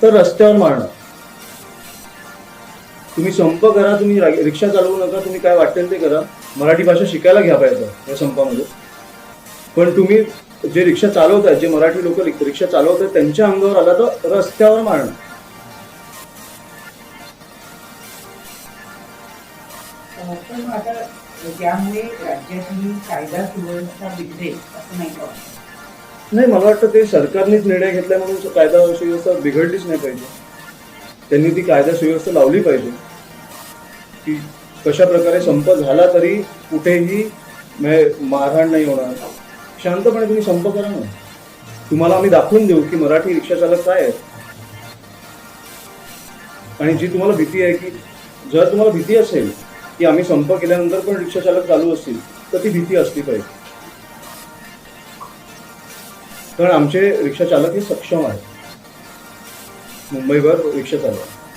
तर रस्त्यावर मारणं. तुम्ही संप करा, तुम्ही रिक्षा चालवू नका, तुम्ही काय वाटेल ते करा, मराठी भाषा शिकायला घ्या पाहिजे या संपामध्ये. पण तुम्ही जे रिक्षा चालवत आहेत, जे मराठी लोक रिक्षा चालवत आहेत, त्यांच्या अंगावर आला तर रस्त्यावर मारणं. पण आता त्यामुळे राज्यातली कायदा सुव्यवस्था बिघडेल असं नाही का? नाही, मला वाटतं ते सरकारनेच निर्णय घेतला म्हणून कायदा सुव्यवस्था बिघडलीच नाही पाहिजे. त्यांनी ती कायदा सुव्यवस्था लावली पाहिजे की कशा प्रकारे संप झाला तरी कुठेही मारहाण नाही होणार. शांतपणे तुम्ही संप करा ना. तुम्हाला आम्ही दाखवून देऊ की मराठी रिक्षा चालक काय आहेत. आणि जी तुम्हाला भीती आहे की जर तुम्हाला भीती असेल की आम्ही संप केल्यानंतर पण रिक्षा चालक चालू असतील तर ती भीती असली पाहिजे. कारण आमचे रिक्षा चालक हे सक्षम आहेत. मुंबईवर रिक्षा चालक